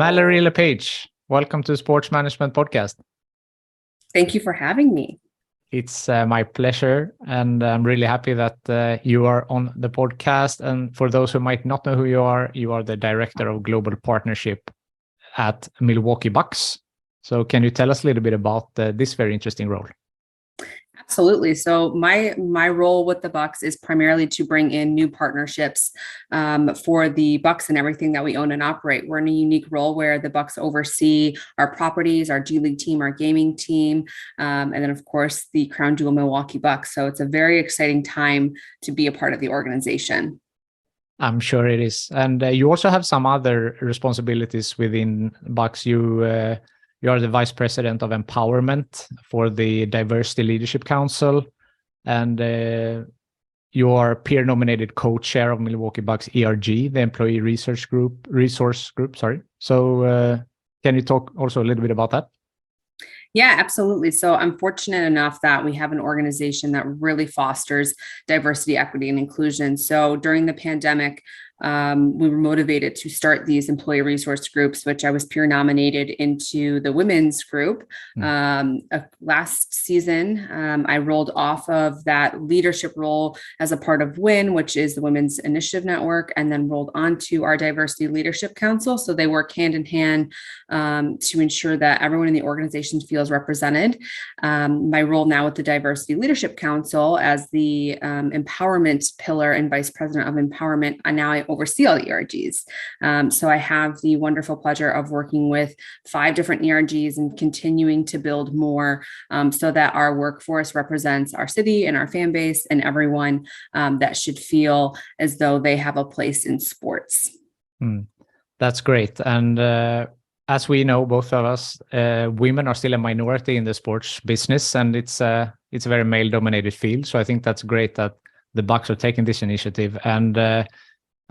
Mallory LePage, welcome to Sports Management Podcast. Thank you for having me. It's my pleasure, and I'm really happy that you are on the podcast. And for those who might not know who you are the Director of Global Partnership at Milwaukee Bucks. So can you tell us a little bit about this very interesting role? Absolutely. So my role with the Bucks is primarily to bring in new partnerships for the Bucks and everything that we own and operate. We're in a unique role where the Bucks oversee our properties, our G League team, our gaming team, and then of course the crown jewel Milwaukee Bucks. So it's a very exciting time to be a part of the organization. I'm sure it is. And you also have some other responsibilities within Bucks. You are the Vice President of Empowerment for the Diversity Leadership Council, and you are peer-nominated co-chair of Milwaukee Bucks ERG, the Employee Resource Group. So can you talk also a little bit about that? Yeah, absolutely. So I'm fortunate enough that we have an organization that really fosters diversity, equity, and inclusion. So during the pandemic, we were motivated to start these employee resource groups, which I was peer nominated into the women's group. Last season, I rolled off of that leadership role as a part of WIN, which is the Women's Initiative Network, and then rolled onto our Diversity Leadership Council. So they work hand in hand to ensure that everyone in the organization feels represented. My role now with the Diversity Leadership Council as the empowerment pillar and vice president of empowerment, I oversee all the ERGs. So I have the wonderful pleasure of working with 5 different ERGs and continuing to build more so that our workforce represents our city and our fan base and everyone that should feel as though they have a place in sports. That's great. And as we know, both of us, women are still a minority in the sports business, and it's a very male-dominated field. So I think that's great that the Bucks are taking this initiative. And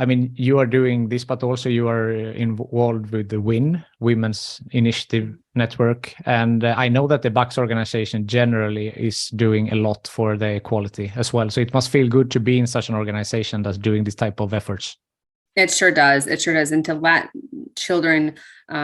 I mean, you are doing this, but also you are involved with the WIN, Women's Initiative Network. And I know that the Bucks organization generally is doing a lot for the equality as well. So it must feel good to be in such an organization that's doing this type of efforts. It sure does. It sure does. And to let children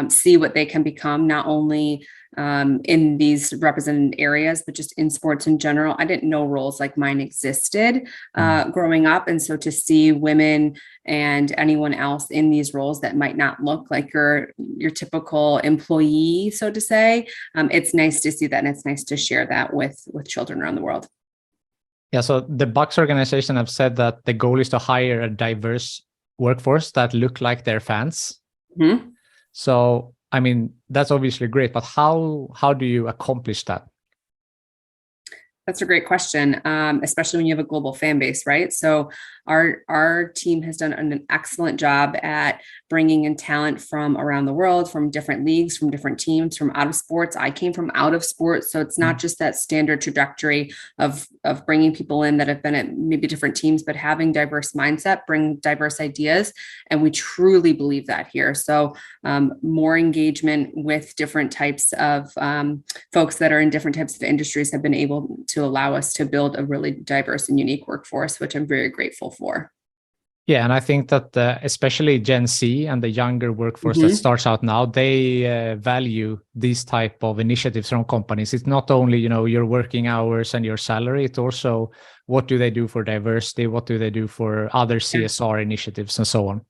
see what they can become, not only in these represented areas, but just in sports in general. I didn't know roles like mine existed growing up. And so to see women and anyone else in these roles that might not look like your typical employee, so to say, it's nice to see that. And it's nice to share that with children around the world. Yeah. So the Bucks organization have said that the goal is to hire a diverse workforce that look like their fans. Mm-hmm. So, I mean, that's obviously great, but how do you accomplish that? That's a great question, especially when you have a global fan base, right? So our team has done an excellent job at bringing in talent from around the world, from different leagues, from different teams, from out of sports. I came from out of sports, so it's not just that standard trajectory of bringing people in that have been at maybe different teams, but having diverse mindset, bring diverse ideas, and we truly believe that here. So more engagement with different types of folks that are in different types of industries have been able to allow us to build a really diverse and unique workforce, which I'm very grateful for. Yeah, and I think that especially Gen Z and the younger workforce that starts out now, they value these type of initiatives from companies. It's not only, your working hours and your salary, it's also what do they do for diversity, what do they do for other CSR initiatives and so on.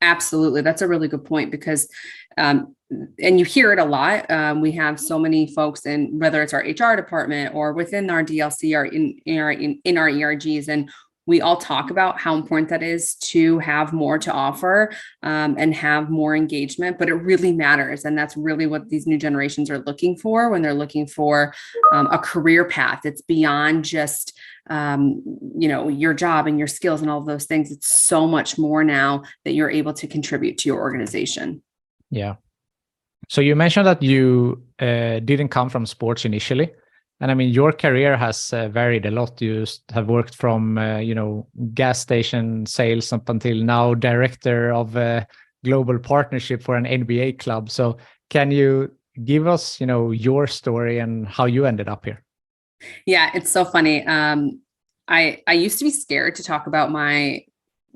Absolutely. That's a really good point because, and you hear it a lot. We have so many folks in, whether it's our HR department or within our DLC or in our ERGs, and we all talk about how important that is to have more to offer and have more engagement, but it really matters. And that's really what these new generations are looking for when they're looking for a career path. It's beyond just, your job and your skills and all of those things. It's so much more now that you're able to contribute to your organization. Yeah. So you mentioned that you didn't come from sports initially. And I mean, your career has varied a lot. You have worked from, gas station sales up until now director of global partnership for an NBA club. So can you give us, your story and how you ended up here? Yeah, it's so funny. I used to be scared to talk about my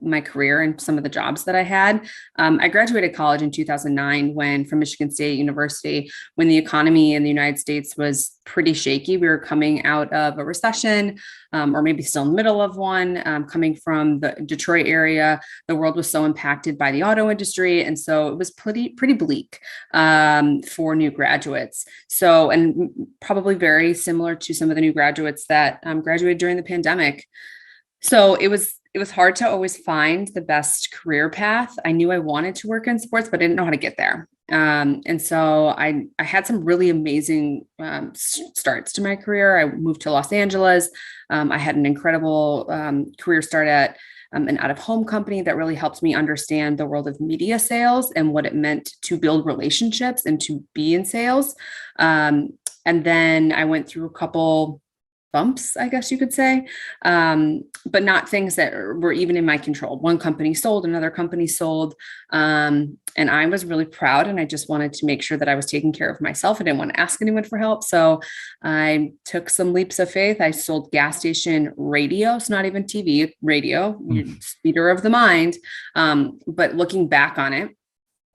my career and some of the jobs that I had. I graduated college in 2009 from Michigan State University, when the economy in the United States was pretty shaky. We were coming out of a recession, or maybe still in the middle of one, coming from the Detroit area. The world was so impacted by the auto industry. And so it was pretty bleak for new graduates. So, and probably very similar to some of the new graduates that graduated during the pandemic. So it was hard to always find the best career path. I knew I wanted to work in sports, but I didn't know how to get there. And so I had some really amazing starts to my career. I moved to Los Angeles. I had an incredible career start at an out-of-home company that really helped me understand the world of media sales and what it meant to build relationships and to be in sales. And then I went through a couple bumps, I guess you could say, but not things that were even in my control. One company sold, another company sold, and I was really proud, and I just wanted to make sure that I was taking care of myself. I didn't want to ask anyone for help, so I took some leaps of faith. I sold gas station radio. It's not even TV, radio, speeder of the mind. But looking back on it,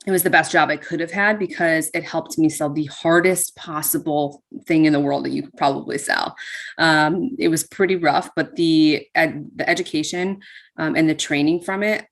it was the best job I could have had, because it helped me sell the hardest possible thing in the world that you could probably sell. It was pretty rough, but the education and the training from it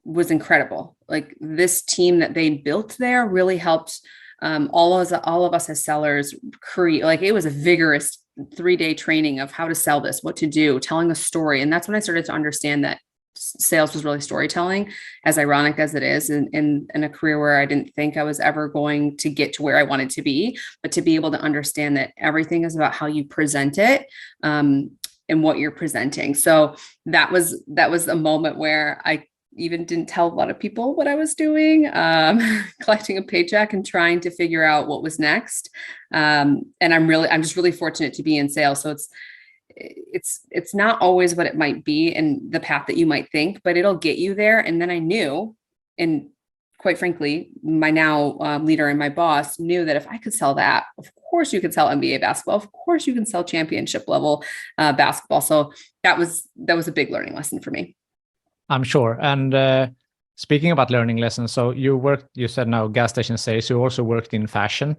was incredible. Like, this team that they built there really helped all of us as sellers create. Like, it was a vigorous 3-day training of how to sell this, what to do, telling a story. And that's when I started to understand that sales was really storytelling, as ironic as it is, in a career where I didn't think I was ever going to get to where I wanted to be, but to be able to understand that everything is about how you present it, and what you're presenting. So that was a moment where I even didn't tell a lot of people what I was doing, collecting a paycheck and trying to figure out what was next. And I'm just really fortunate to be in sales. So it's not always what it might be in the path that you might think, but it'll get you there. And then I knew, and quite frankly, my now leader and my boss knew that if I could sell that, of course you could sell NBA basketball. Of course you can sell championship level basketball. So that was a big learning lesson for me. I'm sure. And speaking about learning lessons, so you said now gas station sales, you also worked in fashion.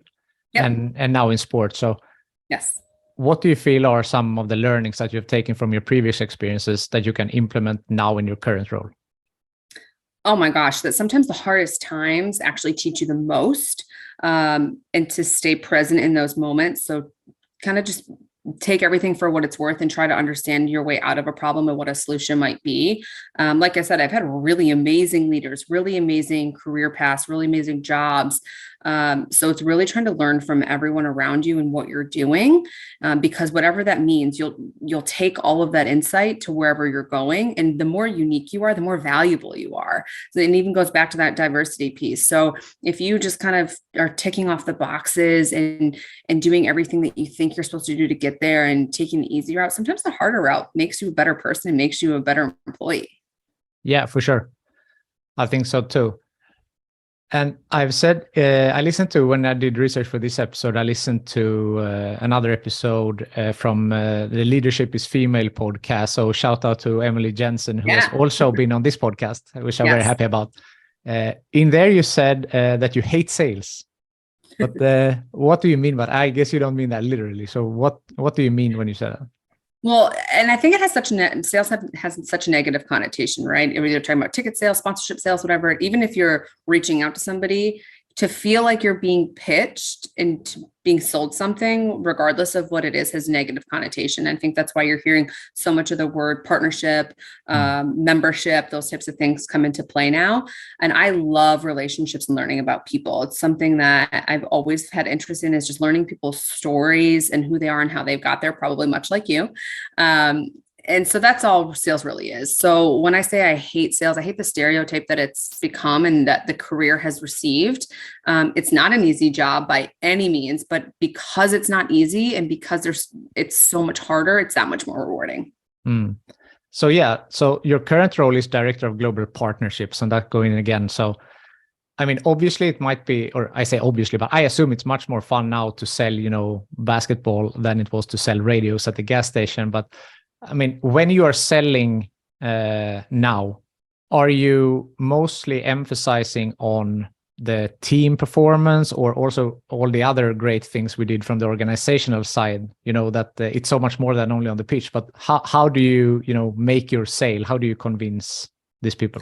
Yep. and now in sports. So yes. What do you feel are some of the learnings that you've taken from your previous experiences that you can implement now in your current role? Oh my gosh, that sometimes the hardest times actually teach you the most, and to stay present in those moments. So kind of just take everything for what it's worth and try to understand your way out of a problem and what a solution might be. Like I said, I've had really amazing leaders, really amazing career paths, really amazing jobs. So it's really trying to learn from everyone around you and what you're doing, because whatever that means, you'll take all of that insight to wherever you're going. And the more unique you are, the more valuable you are. So it even goes back to that diversity piece. So if you just kind of are ticking off the boxes and doing everything that you think you're supposed to do to get there and taking the easy route, sometimes the harder route makes you a better person and makes you a better employee. Yeah, for sure. I think so too. And I've said, I listened to, when I did research for this episode, I listened to another episode from the Leadership is Female podcast. So shout out to Emily Jensen, who has also been on this podcast, which I'm very happy about. In there, you said that you hate sales. But what do you mean by that? I guess you don't mean that literally. So what do you mean when you say that? Well, and I think it has sales has such a negative connotation, right? You're talking about ticket sales, sponsorship sales, whatever. Even if you're reaching out to somebody, to feel like you're being pitched and being sold something, regardless of what it is, has negative connotation. I think that's why you're hearing so much of the word partnership, membership, those types of things come into play now. And I love relationships and learning about people. It's something that I've always had interest in, is just learning people's stories and who they are and how they've got there, probably much like you. And so that's all sales really is. So when I say I hate sales, I hate the stereotype that it's become and that the career has received. It's not an easy job by any means, but because it's not easy and because it's so much harder, it's that much more rewarding. So your current role is Director of Global Partnerships, and that going in again. So, I mean, obviously it might be, or I say obviously, but I assume it's much more fun now to sell, basketball than it was to sell radios at the gas station. But I mean, when you are selling now, are you mostly emphasizing on the team performance, or also all the other great things we did from the organizational side? That it's so much more than only on the pitch, but how do you, make your sale? How do you convince these people?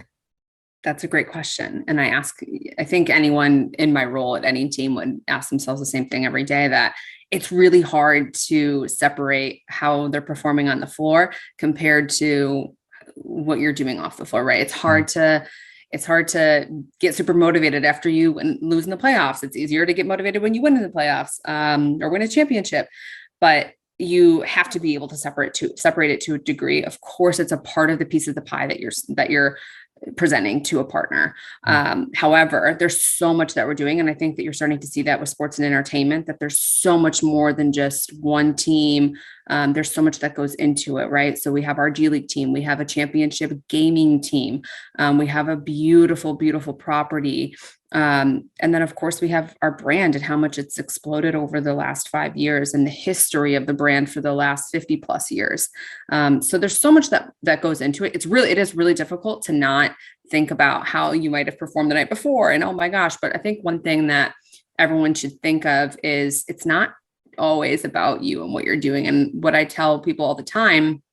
That's a great question. And I think anyone in my role at any team would ask themselves the same thing every day, that it's really hard to separate how they're performing on the floor compared to what you're doing off the floor, right? It's hard to get super motivated after you lose in the playoffs. It's easier to get motivated when you win in the playoffs, or win a championship, but you have to be able to separate it to a degree. Of course, it's a part of the piece of the pie that you're presenting to a partner. However, there's so much that we're doing. And I think that you're starting to see that with sports and entertainment, that there's so much more than just one team. There's so much that goes into it, right? So we have our G League team, we have a championship gaming team, we have a beautiful, beautiful property. And then of course we have our brand and how much it's exploded over the last 5 years, and the history of the brand for the last 50 plus years. So there's so much that goes into it. It is really difficult to not think about how you might have performed the night before and, oh my gosh. But I think one thing that everyone should think of is it's not always about you and what you're doing. And what I tell people all the time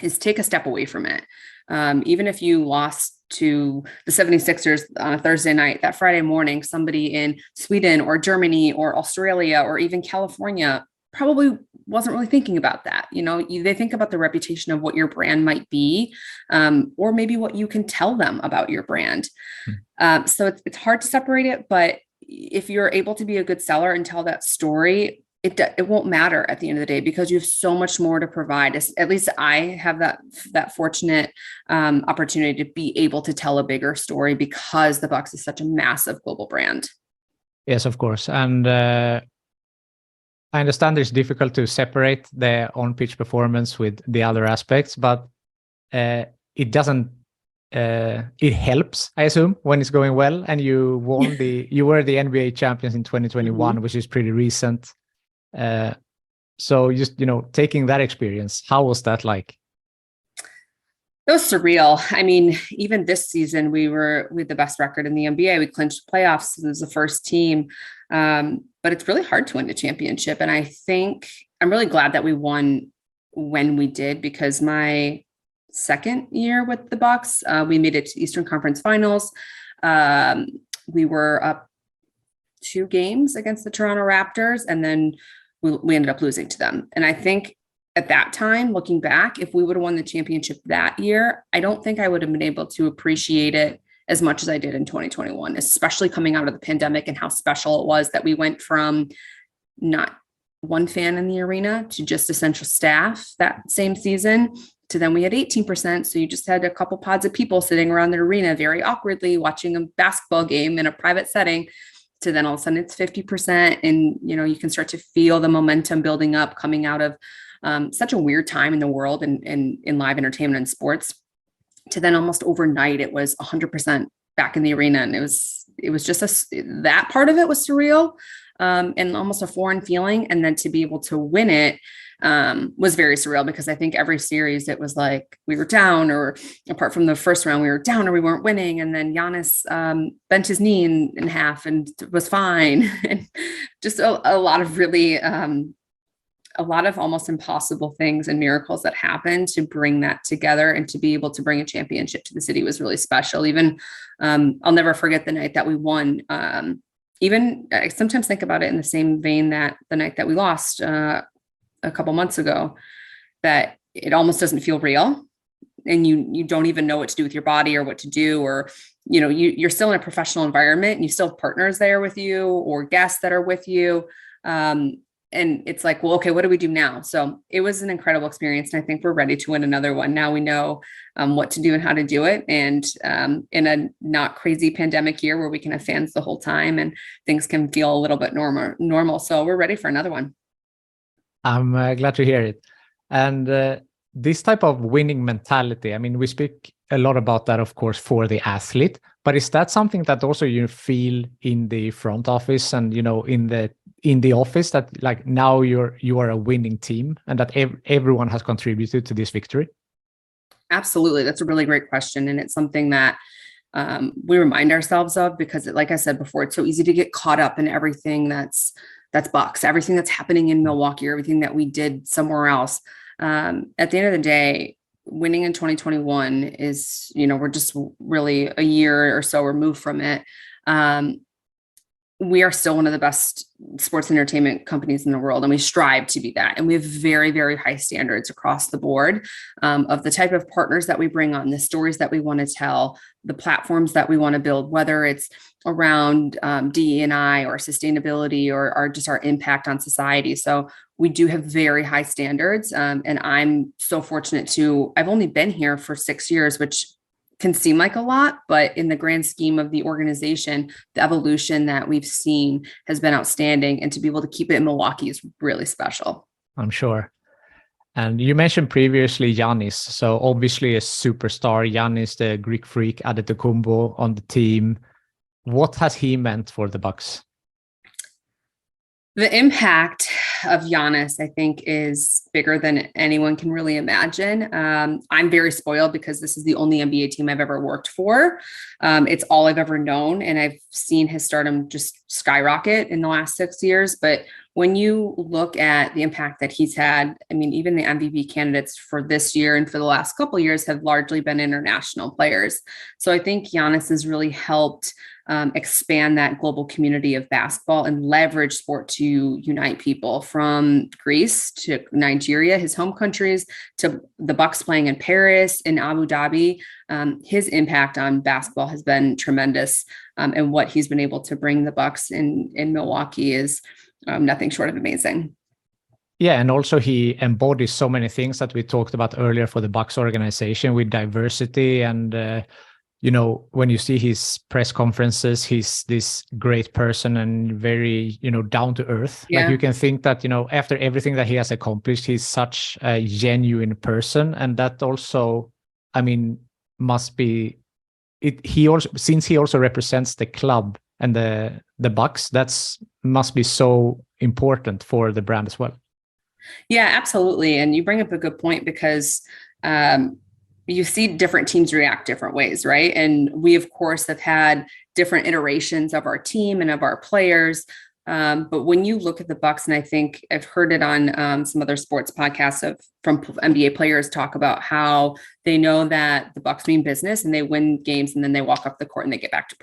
is take a step away from it. Even if you lost to the 76ers on a Thursday night, that Friday morning, somebody in Sweden or Germany or Australia or even California probably wasn't really thinking about that. They think about the reputation of what your brand might be, or maybe what you can tell them about your brand. So it's hard to separate it, but if you're able to be a good seller and tell that story, it won't matter at the end of the day, because you have so much more to provide. At least I have that fortunate opportunity to be able to tell a bigger story, because the Bucks is such a massive global brand. Yes, of course. And I understand it's difficult to separate the on-pitch performance with the other aspects, but it doesn't. It helps, I assume, when it's going well. And you were the NBA champions in 2021, which is pretty recent. So just, taking that experience, how was that like? It was surreal. I mean, even this season, we had the best record in the NBA. We clinched playoffs as the first team. But it's really hard to win a championship. And I think I'm really glad that we won when we did, because my second year with the Bucks, we made it to Eastern Conference Finals. We were up 2 games against the Toronto Raptors, and then we ended up losing to them. And I think at that time, looking back, if we would have won the championship that year, I don't think I would have been able to appreciate it as much as I did in 2021, especially coming out of the pandemic, and how special it was that we went from not one fan in the arena to just essential staff that same season, to then we had 18%. So you just had a couple pods of people sitting around the arena very awkwardly watching a basketball game in a private setting, to then all of a sudden it's 50%. And, you can start to feel the momentum building up coming out of such a weird time in the world and in live entertainment and sports, to then almost overnight, it was 100% back in the arena. And it was just that part of it was surreal, and almost a foreign feeling. And then to be able to win it was very surreal, because I think every series it was like we were down, or apart from the first round, we were down or we weren't winning. And then Giannis bent his knee in half and was fine. And just a lot of really, a lot of almost impossible things and miracles that happened to bring that together, and to be able to bring a championship to the city was really special. Even I'll never forget the night that we won. Even I sometimes think about it in the same vein that the night that we lost a couple months ago, that it almost doesn't feel real, and you don't even know what to do with your body or what to do, or you're still in a professional environment and you still have partners there with you or guests that are with you. And it's like, well, okay, what do we do now? So it was an incredible experience. And I think we're ready to win another one. Now we know what to do and how to do it. And in a not crazy pandemic year where we can have fans the whole time and things can feel a little bit normal. So we're ready for another one. I'm glad to hear it. And this type of winning mentality, I mean, we speak a lot about that, of course, for the athlete, but is that something that also you feel in the front office and, in the office, that like now you are a winning team and that everyone has contributed to this victory? Absolutely. That's a really great question. And it's something that we remind ourselves of because, like I said before, it's so easy to get caught up in everything that's Bucks, everything that's happening in Milwaukee, or everything that we did somewhere else. At the end of the day, winning in 2021 is, we're just really a year or so removed from it. We are still one of the best sports entertainment companies in the world, and we strive to be that. And we have very, very high standards across the board of the type of partners that we bring on, the stories that we want to tell, the platforms that we want to build, whether it's around DE&I or sustainability or just our impact on society. So we do have very high standards. And I'm so fortunate I've only been here for 6 years, which can seem like a lot, but in the grand scheme of the organization, the evolution that we've seen has been outstanding. And to be able to keep it in Milwaukee is really special. I'm sure. And you mentioned previously Giannis. So obviously a superstar, Giannis, the Greek freak, Antetokounmpo on the team. What has he meant for the Bucks? The impact of Giannis, I think, is bigger than anyone can really imagine. I'm very spoiled because this is the only NBA team I've ever worked for. It's all I've ever known, and I've seen his stardom just skyrocket in the last 6 years. But when you look at the impact that he's had, I mean, even the MVP candidates for this year and for the last couple of years have largely been international players. So I think Giannis has really helped expand that global community of basketball and leverage sport to unite people from Greece to Nigeria, his home countries, to the Bucks playing in Paris, in Abu Dhabi. His impact on basketball has been tremendous. And what he's been able to bring the Bucks in Milwaukee is nothing short of amazing. Yeah, and also he embodies so many things that we talked about earlier for the Bucks organization with diversity and when you see his press conferences, he's this great person and very, down to earth. Yeah. Like you can think that, after everything that he has accomplished, he's such a genuine person. And that also, I mean, must be it. Since he also represents the club and the Bucks, must be so important for the brand as well. Yeah, absolutely. And you bring up a good point because, you see different teams react different ways, right? And we, of course, have had different iterations of our team and of our players. But when you look at the Bucks, and I think I've heard it on some other sports podcasts from NBA players talk about how they know that the Bucks mean business and they win games and then they walk off the court and they get back to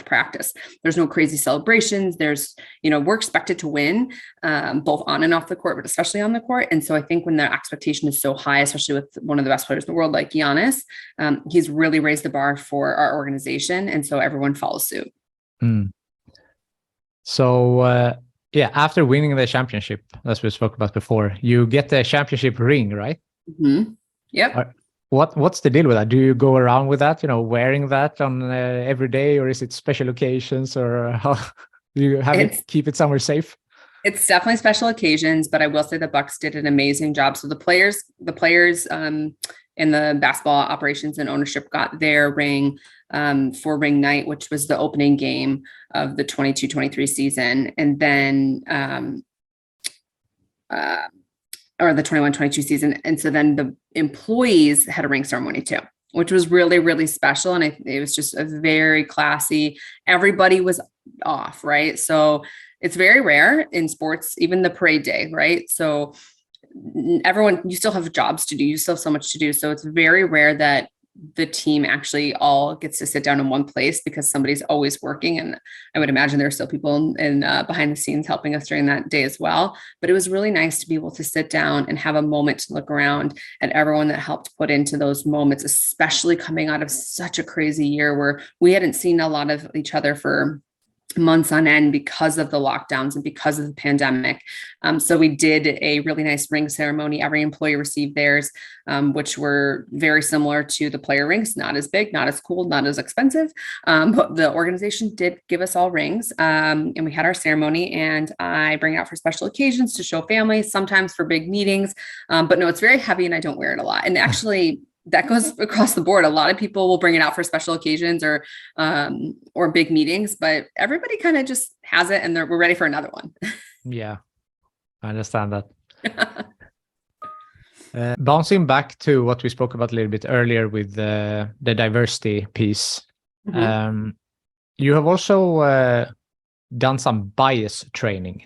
practice. There's no crazy celebrations. We're expected to win both on and off the court, but especially on the court. And so I think when the expectation is so high, especially with one of the best players in the world, like Giannis, he's really raised the bar for our organization. And so everyone follows suit. Mm. So, after winning the championship, as we spoke about before, you get the championship ring, right? Mm-hmm. Yep. What's the deal with that? Do you go around with that, wearing that on every day, or is it special occasions, or how do you have keep it somewhere safe? It's definitely special occasions, but I will say the Bucks did an amazing job. So the players in the basketball operations and ownership got their ring for ring night, which was the opening game of the 22-23 season. And then, or the 21-22 season. And so then the employees had a ring ceremony too, which was really, really special. And it was just a very classy, everybody was off, right? So it's very rare in sports, even the parade day, right? So you still have jobs to do. You still have so much to do. So it's very rare that the team actually all gets to sit down in one place because somebody's always working. And I would imagine there are still people in behind the scenes helping us during that day as well. But it was really nice to be able to sit down and have a moment to look around at everyone that helped put into those moments, especially coming out of such a crazy year where we hadn't seen a lot of each other for months on end because of the lockdowns and because of the pandemic. So we did a really nice ring ceremony. Every employee received theirs, which were very similar to the player rings, not as big, not as cool, not as expensive. But the organization did give us all rings. And we had our ceremony, and I bring it out for special occasions to show families, sometimes for big meetings. But no, it's very heavy and I don't wear it a lot. And actually, that goes across the board. A lot of people will bring it out for special occasions or big meetings, but everybody kind of just has it and we're ready for another one. Yeah, I understand that. Bouncing back to what we spoke about a little bit earlier with the diversity piece, you have also done some bias training.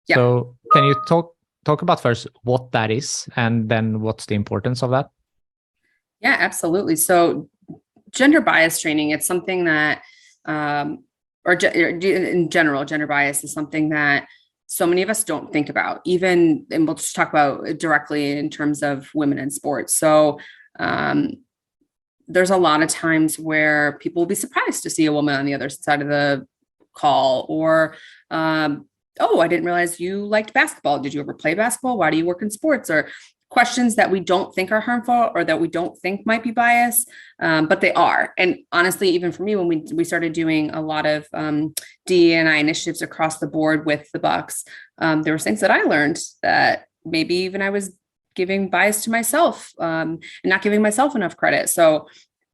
Yeah. So can you talk about first what that is, and then what's the importance of that? Yeah, absolutely. So gender bias training, it's something that, or in general, gender bias is something that so many of us don't think about, even, and we'll just talk about it directly in terms of women in sports. So there's a lot of times where people will be surprised to see a woman on the other side of the call, or, oh, I didn't realize you liked basketball. Did you ever play basketball? Why do you work in sports? Or questions that we don't think are harmful or that we don't think might be biased, but they are. And honestly, even for me, when we started doing a lot of DE&I initiatives across the board with the Bucks, there were things that I learned that maybe even I was giving bias to myself and not giving myself enough credit. So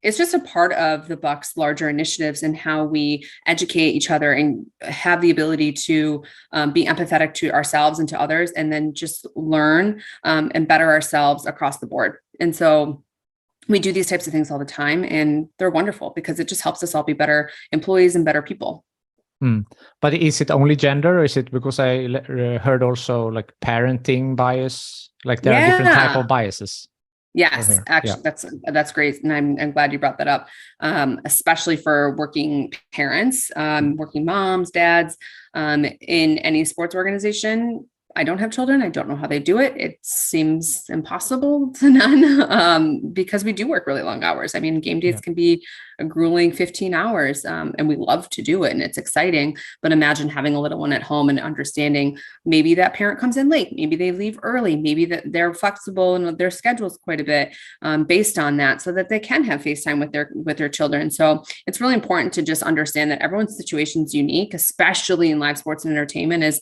it's just a part of the Bucks' larger initiatives and how we educate each other and have the ability to be empathetic to ourselves and to others, and then just learn and better ourselves across the board. And so we do these types of things all the time, and they're wonderful because it just helps us all be better employees and better people. But is it only gender, or is it, because I heard also like parenting bias, like there are different type of biases? Yes, actually, that's great. And I'm glad you brought that up, especially for working parents, working moms, dads, in any sports organization. I don't have children. I don't know how they do it. It seems impossible to none, because we do work really long hours. I mean, game days can be a grueling 15 hours, and we love to do it, and it's exciting. But imagine having a little one at home and understanding maybe that parent comes in late, maybe they leave early, maybe that they're flexible and their schedules quite a bit based on that, so that they can have FaceTime with their children. So it's really important to just understand that everyone's situation is unique, especially in live sports and entertainment.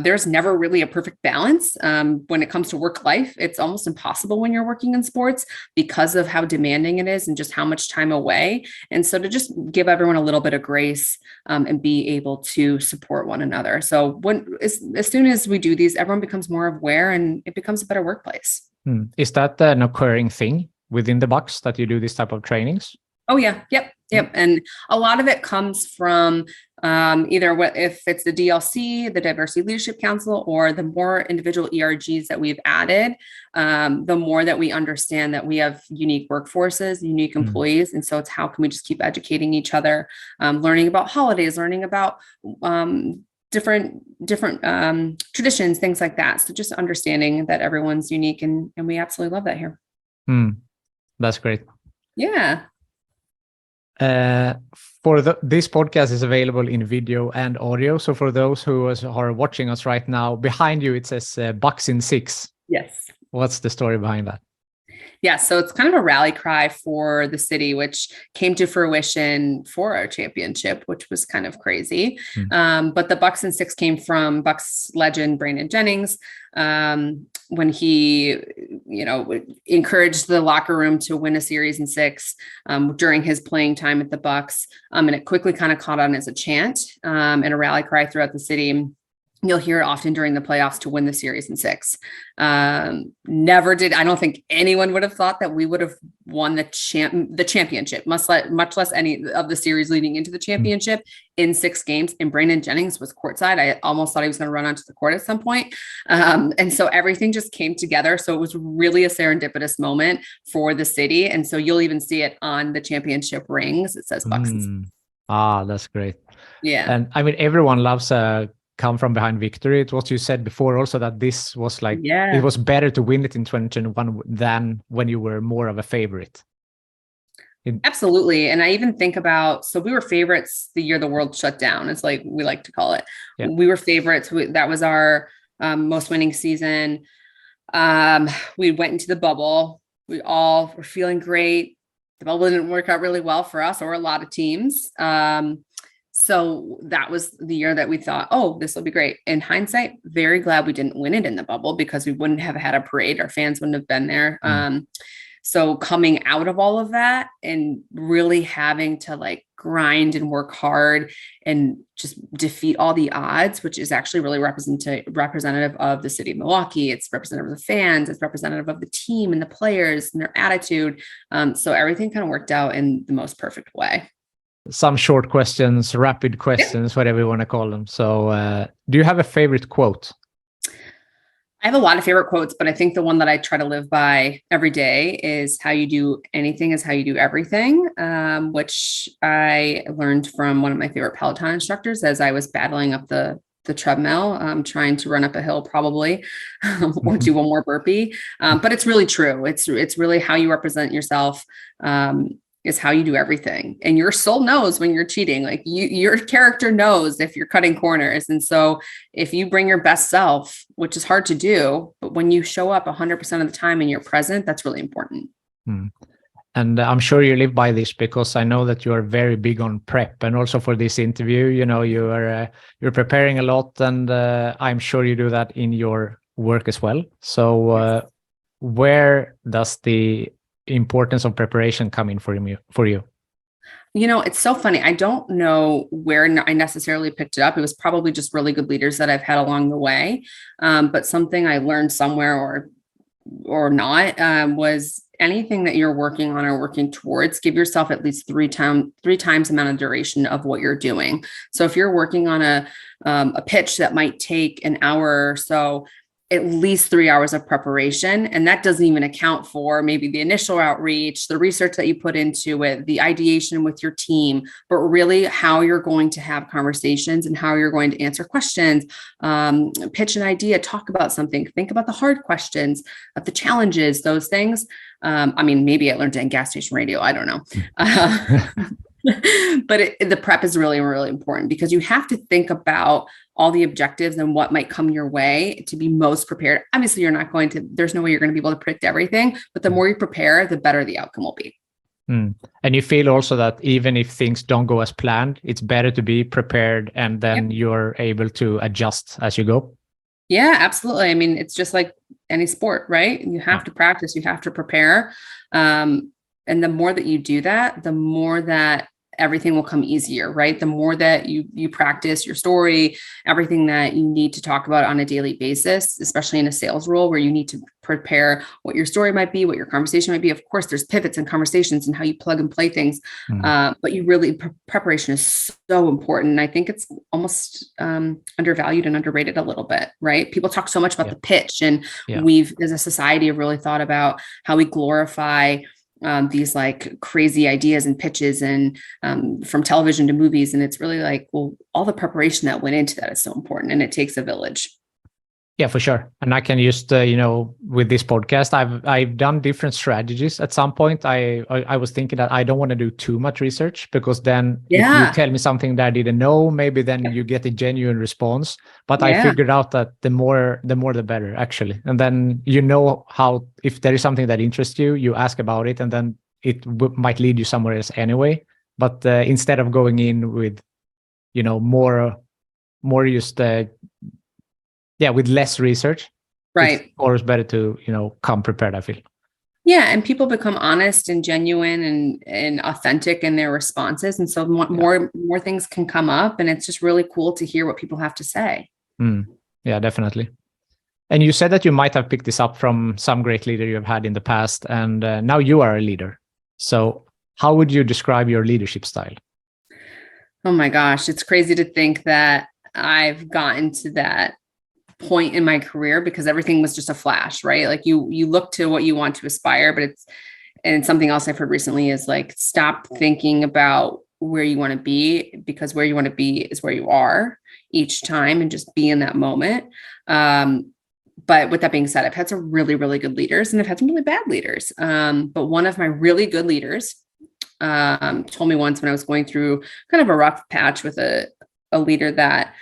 There's never really a perfect balance when it comes to work life. It's almost impossible when you're working in sports because of how demanding it is and just how much time away. And so to just give everyone a little bit of grace and be able to support one another. So as soon as we do these, everyone becomes more aware and it becomes a better workplace. Is that an occurring thing within the Bucks that you do this type of trainings? Oh yeah. Yep. And a lot of it comes from either if it's the DLC, the Diversity Leadership Council, or the more individual ERGs that we've added, the more that we understand that we have unique workforces, unique employees. And so it's how can we just keep educating each other, learning about holidays, learning about different traditions, things like that. So just understanding that everyone's unique, and we absolutely love that here. That's great. Yeah. This podcast is available in video and audio. So for those who are watching us right now, behind you it says Bucks in 6. Yes. What's the story behind that? Yeah, so it's kind of a rally cry for the city, which came to fruition for our championship, which was kind of crazy. But the Bucks in 6 came from Bucks legend Brandon Jennings, when he, encouraged the locker room to win a series in 6 during his playing time at the Bucks, and it quickly kind of caught on as a chant and a rally cry throughout the city. You'll hear it often during the playoffs to win the series in 6. I don't think anyone would have thought that we would have won the championship, much less any of the series leading into the championship in 6 games. And Brandon Jennings was courtside. I almost thought he was going to run onto the court at some point. And so everything just came together. So it was really a serendipitous moment for the city. And so you'll even see it on the championship rings. It says Bucks. That's great. Yeah. And I mean, everyone loves come from behind victory. It was, you said before also that this was like, it was better to win it in 2021 than when you were more of a favorite. Absolutely. And I even think about, so we were favorites the year the world shut down. It's like we like to call it. Yeah. We were favorites. That was our most winning season. We went into the bubble. We all were feeling great. The bubble didn't work out really well for us or a lot of teams. So that was the year that we thought, oh, this will be great. In hindsight, very glad we didn't win it in the bubble because we wouldn't have had a parade. Our fans wouldn't have been there. So coming out of all of that and really having to like grind and work hard and just defeat all the odds, which is actually really representative of the city of Milwaukee. It's representative of the fans, it's representative of the team and the players and their attitude. So everything kind of worked out in the most perfect way. Some short questions, rapid questions, whatever you want to call them. So do you have a favorite quote? I have a lot of favorite quotes, but I think the one that I try to live by every day is how you do anything is how you do everything, which I learned from one of my favorite Peloton instructors as I was battling up the treadmill, trying to run up a hill probably, or do one more burpee. But it's really true. It's really how you represent yourself, is how you do everything. And your soul knows when you're cheating, like your character knows if you're cutting corners. And so if you bring your best self, which is hard to do, but when you show up 100% of the time and you're present, that's really important. And I'm sure you live by this, because I know that you are very big on prep, and also for this interview, you're preparing a lot, and I'm sure you do that in your work as well. So where does the importance of preparation come in for you? It's so funny. I don't know where I necessarily picked it up. It was probably just really good leaders that I've had along the way. But something I learned somewhere or not was anything that you're working on or working towards, give yourself at least three times the amount of duration of what you're doing. So if you're working on a pitch that might take an hour or so, at least 3 hours of preparation. And that doesn't even account for maybe the initial outreach, the research that you put into it, the ideation with your team, but really how you're going to have conversations and how you're going to answer questions, pitch an idea, talk about something, think about the hard questions, of the challenges, those things. Maybe I learned it in gas station radio. I don't know. But the prep is really, really important, because you have to think about all the objectives and what might come your way to be most prepared. Obviously, there's no way you're going to be able to predict everything, but the more you prepare, the better the outcome will be. And you feel also that even if things don't go as planned, it's better to be prepared, and then you're able to adjust as you go. Yeah, absolutely. It's just like any sport, right? You have to practice, you have to prepare. And the more that you do that, the more that everything will come easier, right? The more that you practice your story, everything that you need to talk about on a daily basis, especially in a sales role where you need to prepare what your story might be, what your conversation might be. Of course, there's pivots and conversations and how you plug and play things. But preparation is so important. And I think it's almost undervalued and underrated a little bit, right? People talk so much about the pitch, and we've, as a society, have really thought about how we glorify these like crazy ideas and pitches and from television to movies. And it's really like, well, all the preparation that went into that is so important, and it takes a village. Yeah, for sure. And I can just, with this podcast, I've done different strategies. At some point, I was thinking that I don't want to do too much research, because then if you tell me something that I didn't know, maybe then you get a genuine response. But I figured out that the more the better, actually. And then how, if there is something that interests you, you ask about it, and then it might lead you somewhere else anyway. But instead of going in with, more just with less research, right? It's always better to come prepared, I feel. Yeah, and people become honest and genuine and authentic in their responses, and so more things can come up, and it's just really cool to hear what people have to say. Yeah, definitely. And you said that you might have picked this up from some great leader you have had in the past, and now you are a leader. So how would you describe your leadership style? Oh my gosh, it's crazy to think that I've gotten to that point in my career, because everything was just a flash, right? Like you look to what you want to aspire, but and something else I've heard recently is like, stop thinking about where you want to be, because where you want to be is where you are each time, and just be in that moment. But with that being said, I've had some really, really good leaders, and I've had some really bad leaders. But one of my really good leaders told me once, when I was going through kind of a rough patch with a leader that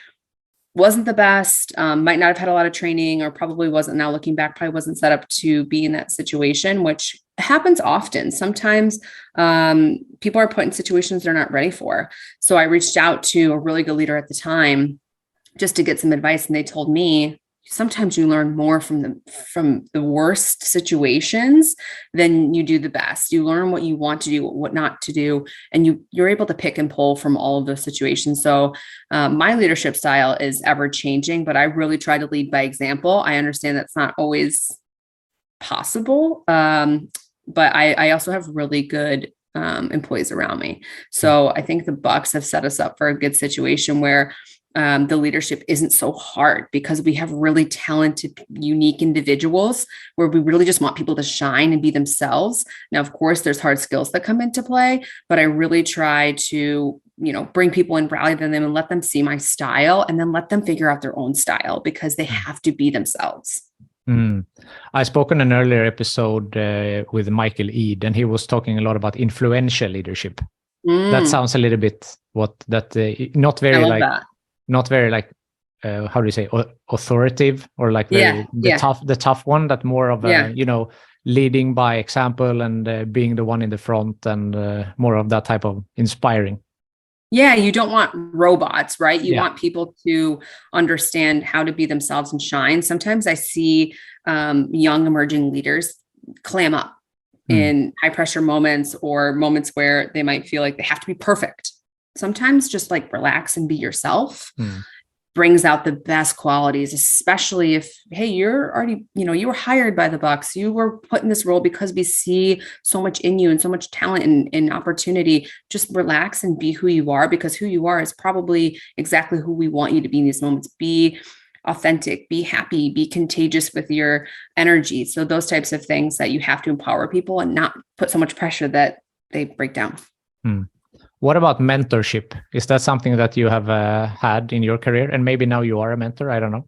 wasn't the best, might not have had a lot of training, or probably wasn't, now looking back, probably wasn't set up to be in that situation, which happens often. Sometimes people are put in situations they're not ready for. So I reached out to a really good leader at the time just to get some advice. And they told me, sometimes you learn more from the worst situations than you do the best. You learn what you want to do, what not to do, and you're able to pick and pull from all of those situations. So my leadership style is ever changing, but I really try to lead by example. I understand that's not always possible, but I also have really good employees around me. So I think the Bucks have set us up for a good situation where the leadership isn't so hard, because we have really talented, unique individuals where we really just want people to shine and be themselves. Now, of course, there's hard skills that come into play, but I really try to, bring people and rally them and let them see my style, and then let them figure out their own style, because they have to be themselves. I spoke in an earlier episode with Michael Eade, and he was talking a lot about influential leadership. That sounds a little bit not very like how do you say, authoritative, or like the tough one, that more of a leading by example and being the one in the front, and more of that type of inspiring. Yeah, you don't want robots, right? You want people to understand how to be themselves and shine. Sometimes I see young emerging leaders clam up in high pressure moments, or moments where they might feel like they have to be perfect. Sometimes just like relax and be yourself brings out the best qualities, especially if, hey, you're already, you were hired by the Bucks. You were put in this role because we see so much in you and so much talent and opportunity. Just relax and be who you are, because who you are is probably exactly who we want you to be in these moments. Be authentic, be happy, be contagious with your energy. So those types of things that you have to empower people and not put so much pressure that they break down. What about mentorship? Is that something that you have had in your career? And maybe now you are a mentor? I don't know.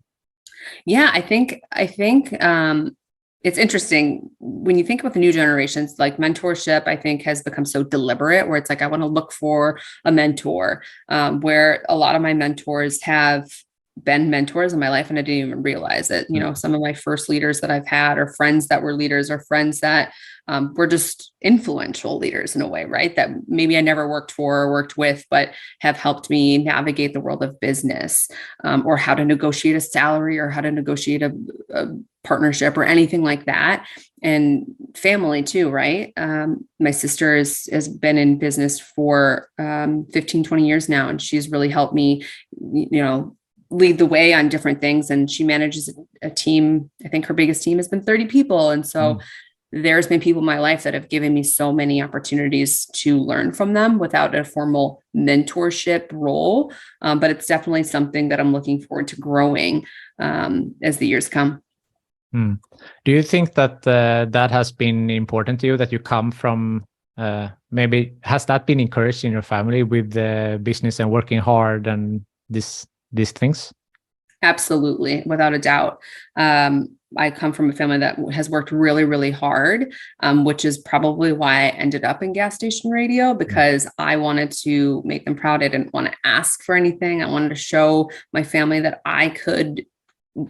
Yeah, I think it's interesting when you think about the new generations, like mentorship, I think has become so deliberate, where it's like, I want to look for a mentor, where a lot of my mentors have been mentors in my life and I didn't even realize it. Some of my first leaders that I've had are friends that were leaders, or friends that were just influential leaders in a way, right? That maybe I never worked for or worked with, but have helped me navigate the world of business, or how to negotiate a salary, or how to negotiate a partnership, or anything like that. And family too, right? My sister has been in business for 15, 20 years now, and she's really helped me, lead the way on different things. And she manages a team. I think her biggest team has been 30 people. And so there's been people in my life that have given me so many opportunities to learn from them without a formal mentorship role. But it's definitely something that I'm looking forward to growing as the years come. Do you think that that has been important to you, that you come from, maybe has that been encouraged in your family with the business and working hard and these things? Absolutely, without a doubt. I come from a family that has worked really, really hard, which is probably why I ended up in gas station radio, because I wanted to make them proud. I didn't want to ask for anything. I wanted to show my family that I could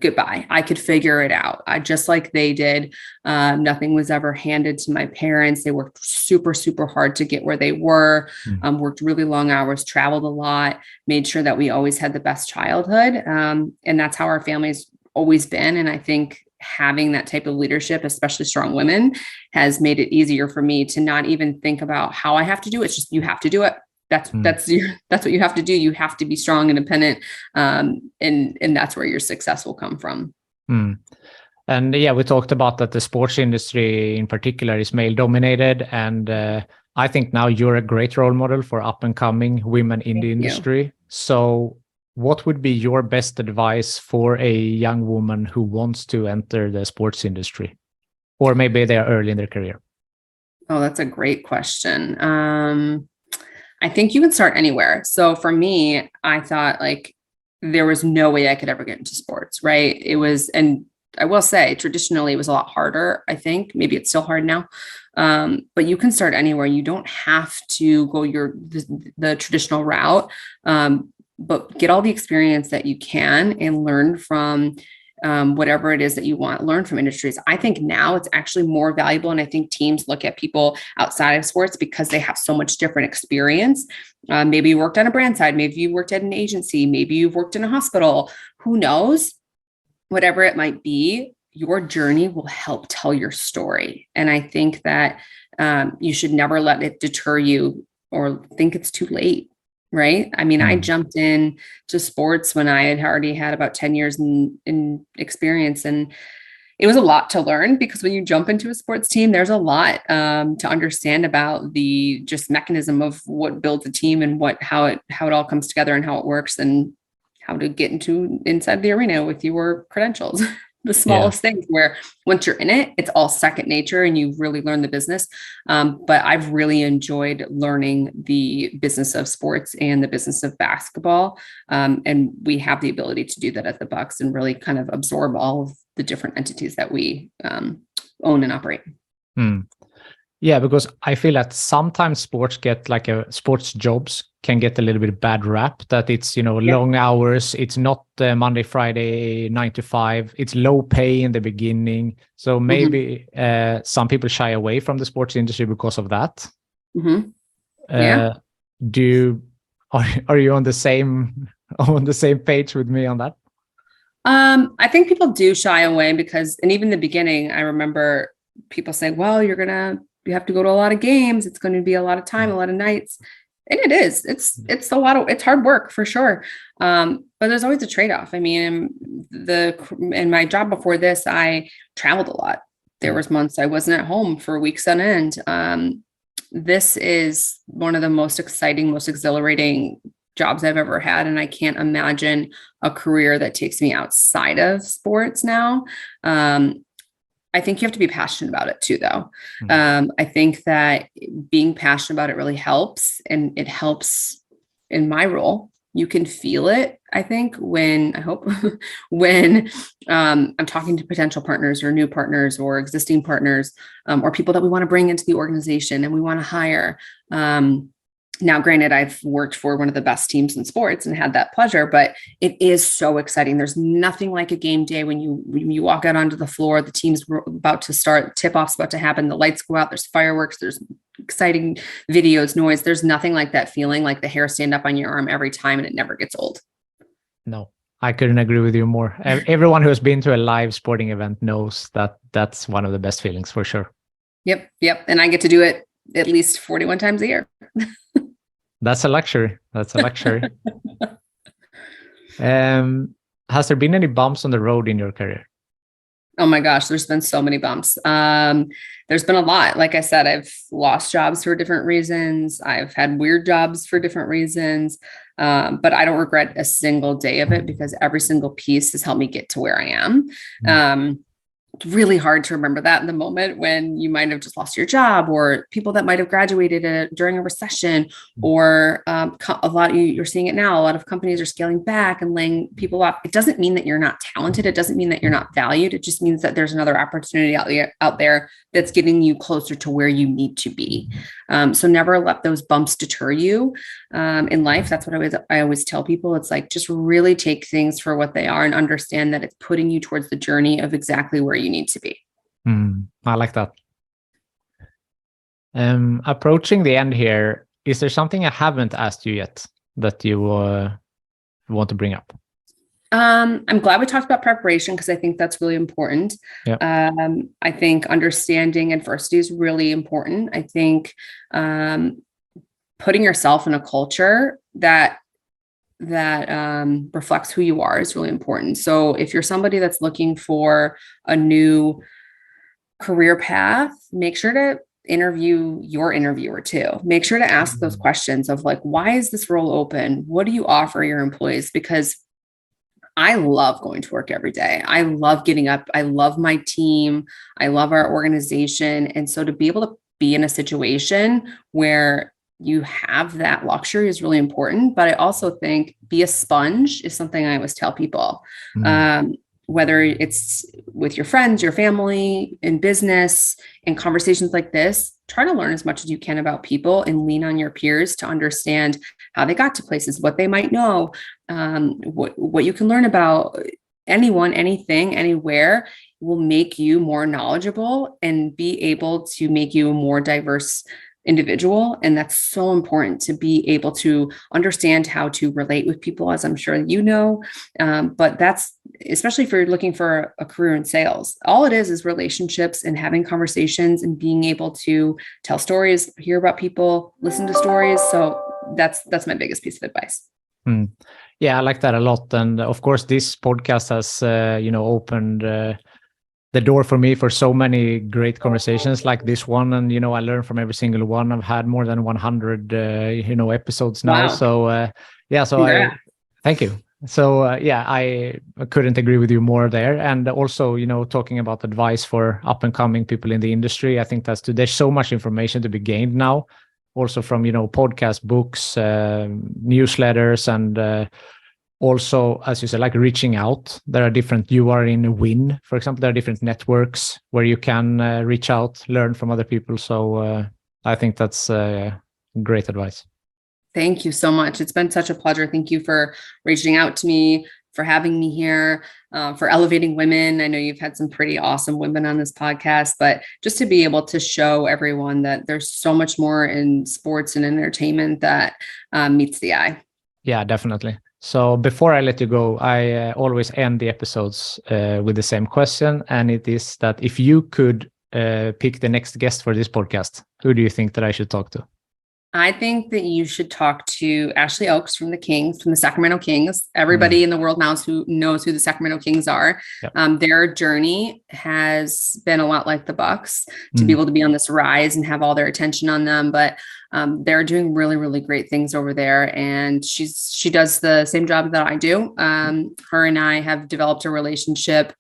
get by. I could figure it out. Just like they did. Nothing was ever handed to my parents. They worked super, super hard to get where they were, worked really long hours, traveled a lot, made sure that we always had the best childhood. And that's how our family's always been. And I think having that type of leadership, especially strong women, has made it easier for me to not even think about how I have to do it. It's just, you have to do it. That's what you have to do. You have to be strong, independent. And that's where your success will come from. And yeah, we talked about that the sports industry in particular is male dominated. And I think now you're a great role model for up and coming women in the industry. So what would be your best advice for a young woman who wants to enter the sports industry, or maybe they are early in their career? Oh, that's a great question. I think you can start anywhere. So for me, I thought like there was no way I could ever get into sports, right? It was, and I will say traditionally it was a lot harder. I think maybe it's still hard now. But you can start anywhere. You don't have to go the traditional route, but get all the experience that you can and learn from whatever it is that you want, learn from industries. I think now it's actually more valuable. And I think teams look at people outside of sports because they have so much different experience. Maybe you worked on a brand side, maybe you worked at an agency, maybe you've worked in a hospital, who knows? whatever it might be, your journey will help tell your story. And I think that you should never let it deter you or think it's too late. Right. I mean, I jumped in to sports when I had already had about 10 years in experience, and it was a lot to learn, because when you jump into a sports team, there's a lot to understand about the just mechanism of what builds a team and how it all comes together and how it works, and how to get inside the arena with your credentials. The smallest things, where once you're in it, it's all second nature and you really learn the business. But I've really enjoyed learning the business of sports and the business of basketball. And we have the ability to do that at the Bucks and really kind of absorb all of the different entities that we own and operate. Yeah, because I feel that sometimes sports jobs can get a little bit bad rap, that it's, long hours. It's not Monday, Friday, 9 to 5. It's low pay in the beginning. So maybe some people shy away from the sports industry because of that. Are you on the same page with me on that? I think people do shy away because, and even in the beginning, I remember people saying, well, you have to go to a lot of games. It's going to be a lot of time, a lot of nights. And it is, it's it's hard work for sure. But there's always a trade-off. I mean, in my job before this, I traveled a lot. There was months I wasn't at home for weeks on end. This is one of the most exciting, most exhilarating jobs I've ever had. And I can't imagine a career that takes me outside of sports now. I think you have to be passionate about it too, though. I think that being passionate about it really helps, and it helps in my role. You can feel it, I think, when I'm talking to potential partners or new partners or existing partners, or people that we want to bring into the organization and we want to hire. Now, granted, I've worked for one of the best teams in sports and had that pleasure, but it is so exciting. There's nothing like a game day when you walk out onto the floor, the team's about to start, tip-off's about to happen, the lights go out, there's fireworks, there's exciting videos, noise. There's nothing like that feeling, like the hair stand up on your arm every time, and it never gets old. No, I couldn't agree with you more. Everyone who has been to a live sporting event knows that that's one of the best feelings for sure. Yep. And I get to do it at least 41 times a year. That's a luxury. Has there been any bumps on the road in your career? Oh my gosh, there's been so many bumps. There's been a lot. Like I said, I've lost jobs for different reasons. I've had weird jobs for different reasons. But I don't regret a single day of it, because every single piece has helped me get to where I am. Really hard to remember that in the moment when you might have just lost your job, or people that might have graduated during a recession, or you're seeing it now. A lot of companies are scaling back and laying people off. It doesn't mean that you're not talented. It doesn't mean that you're not valued. It just means that there's another opportunity out there that's getting you closer to where you need to be. So never let those bumps deter you in life. That's what I always tell people. It's like, just really take things for what they are and understand that it's putting you towards the journey of exactly where you need to be. I like that. Approaching the end here, is there something I haven't asked you yet that you want to bring up? I'm glad we talked about preparation, because I think that's really important. Yep. I think understanding adversity is really important. I think putting yourself in a culture that reflects who you are is really important. So if you're somebody that's looking for a new career path, make sure to interview your interviewer too. Make sure to ask those questions of like, why is this role open? What do you offer your employees? Because I love going to work every day. I love getting up. I love my team. I love our organization. And so to be able to be in a situation where you have that luxury is really important. But I also think be a sponge is something I always tell people. Whether it's with your friends, your family, in business, in conversations like this, try to learn as much as you can about people and lean on your peers to understand how they got to places, what they might know, what you can learn about anyone, anything, anywhere will make you more knowledgeable and be able to make you a more diverse individual. And that's so important to be able to understand how to relate with people, as I'm sure you know. But that's especially if you're looking for a career in sales. All it is relationships and having conversations and being able to tell stories, hear about people, listen to stories. So that's my biggest piece of advice. Yeah, I like that a lot. And of course, this podcast has, opened the door for me for so many great conversations like this one. And, I learn from every single one. I've had more than 100, episodes now. Wow. So, thank you. So, I couldn't agree with you more there. And also, talking about advice for up and coming people in the industry, I think there's so much information to be gained now, also from, podcast, books, newsletters, and also, as you said, like reaching out. There are different, you are in WIN, for example, there are different networks where you can reach out, learn from other people. So I think that's great advice. Thank you so much. It's been such a pleasure. Thank you for reaching out to me, for having me here, for elevating women. I know you've had some pretty awesome women on this podcast, but just to be able to show everyone that there's so much more in sports and entertainment that meets the eye. Yeah, definitely. So before I let you go, I always end the episodes with the same question. And it is that if you could pick the next guest for this podcast, who do you think that I should talk to? I think that you should talk to Ashley Oaks from the Sacramento Kings. Everybody in the world knows who the Sacramento Kings are. Yep. Their journey has been a lot like the Bucks to be able to be on this rise and have all their attention on them. But they're doing really, really great things over there. And she does the same job that I do. Her and I have developed a relationship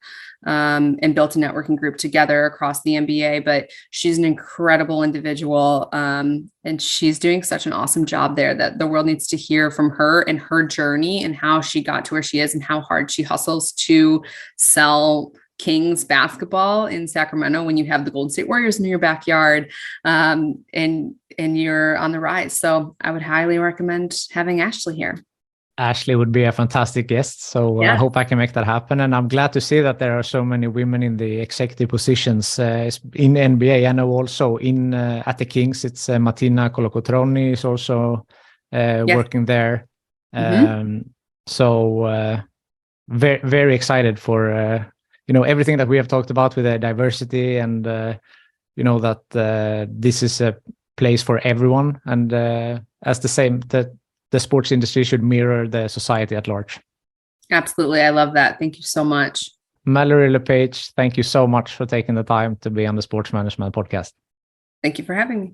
and built a networking group together across the NBA, but she's an incredible individual. And she's doing such an awesome job there that the world needs to hear from her and her journey and how she got to where she is and how hard she hustles to sell Kings basketball in Sacramento when you have the Golden State Warriors in your backyard, and you're on the rise. So I would highly recommend having Ashley here. Ashley would be a fantastic guest. So I hope I can make that happen. And I'm glad to see that there are so many women in the executive positions in NBA. I know also at the Kings, it's Martina Colocotroni is also working there. So very, very excited for, everything that we have talked about with the diversity and, that this is a place for everyone. And as the sports industry should mirror the society at large. Absolutely. I love that. Thank you so much. Mallory LePage, thank you so much for taking the time to be on the Sports Management Podcast. Thank you for having me.